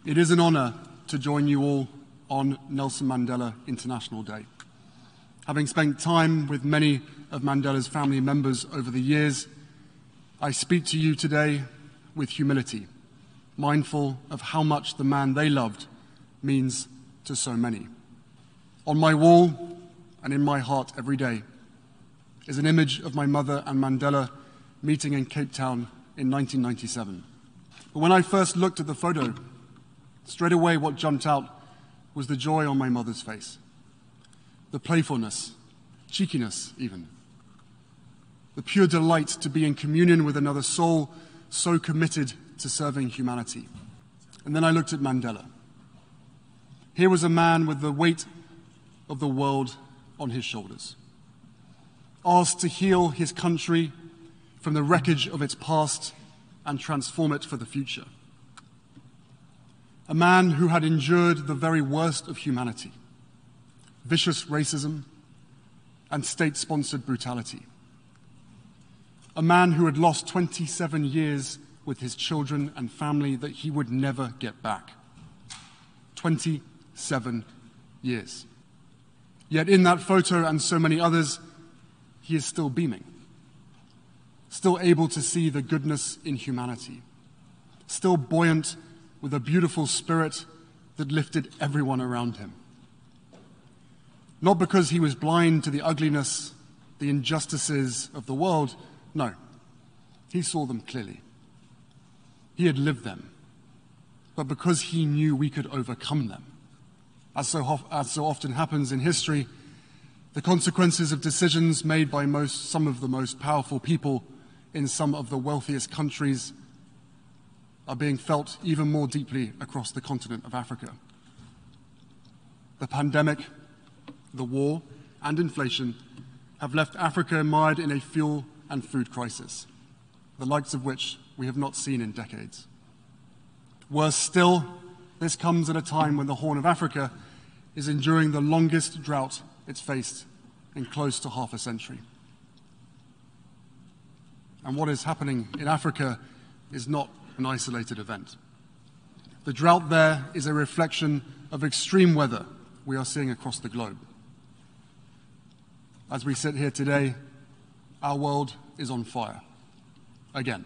It is an honor to join you all on Nelson Mandela International Day. Having spent time with many of Mandela's family members over the years, I speak to you today with humility, mindful of how much the man they loved means to so many. On my wall and in my heart every day is an image of my mother and Mandela meeting in Cape Town in 1997. But when I first looked at the photo, straight away what jumped out was the joy on my mother's face, the playfulness, cheekiness even, the pure delight to be in communion with another soul so committed to serving humanity. And then I looked at Mandela. Here was a man with the weight of the world on his shoulders, asked to heal his country from the wreckage of its past and transform it for the future. A man who had endured the very worst of humanity, vicious racism and state-sponsored brutality. A man who had lost 27 years with his children and family that he would never get back. 27 years. Yet in that photo and so many others, he is still beaming, still able to see the goodness in humanity, still buoyant with a beautiful spirit that lifted everyone around him. Not because he was blind to the ugliness, the injustices of the world, no, he saw them clearly. He had lived them, but because he knew we could overcome them. As so often happens in history, the consequences of decisions made by some of the most powerful people in some of the wealthiest countries are being felt even more deeply across the continent of Africa. The pandemic, the war, and inflation have left Africa mired in a fuel and food crisis, the likes of which we have not seen in decades. Worse still, this comes at a time when the Horn of Africa is enduring the longest drought it's faced in close to half a century. And what is happening in Africa is not an isolated event. The drought there is a reflection of extreme weather we are seeing across the globe. As we sit here today, our world is on fire, again.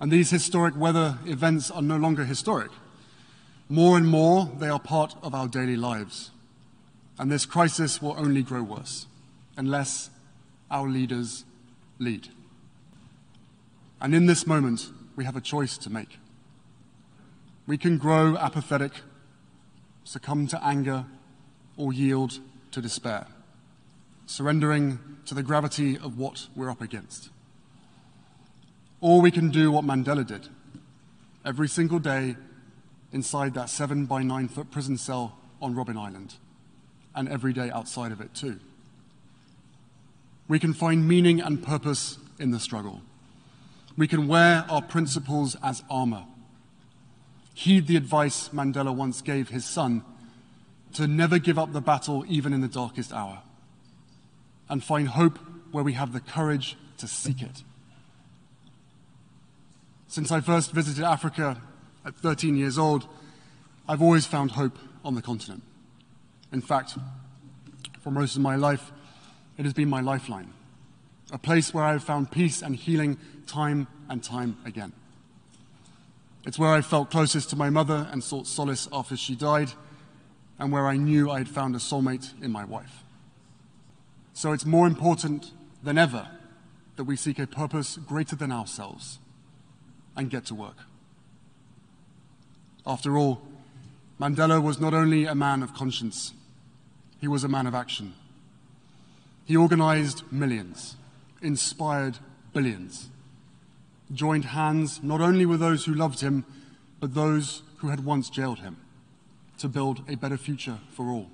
And these historic weather events are no longer historic. More and more, they are part of our daily lives. And this crisis will only grow worse unless our leaders lead. And in this moment, we have a choice to make. We can grow apathetic, succumb to anger, or yield to despair, surrendering to the gravity of what we're up against. Or we can do what Mandela did, every single day inside that 7 by 9 foot prison cell on Robben Island, and every day outside of it too. We can find meaning and purpose in the struggle. We can wear our principles as armor. Heed the advice Mandela once gave his son to never give up the battle even in the darkest hour, and find hope where we have the courage to seek it. Since I first visited Africa at 13 years old, I've always found hope on the continent. In fact, for most of my life, it has been my lifeline, a place where I have found peace and healing time and time again. It's where I felt closest to my mother and sought solace after she died, and where I knew I had found a soulmate in my wife. So it's more important than ever that we seek a purpose greater than ourselves and get to work. After all, Mandela was not only a man of conscience, he was a man of action. He organized millions, inspired billions, joined hands not only with those who loved him, but those who had once jailed him, to build a better future for all.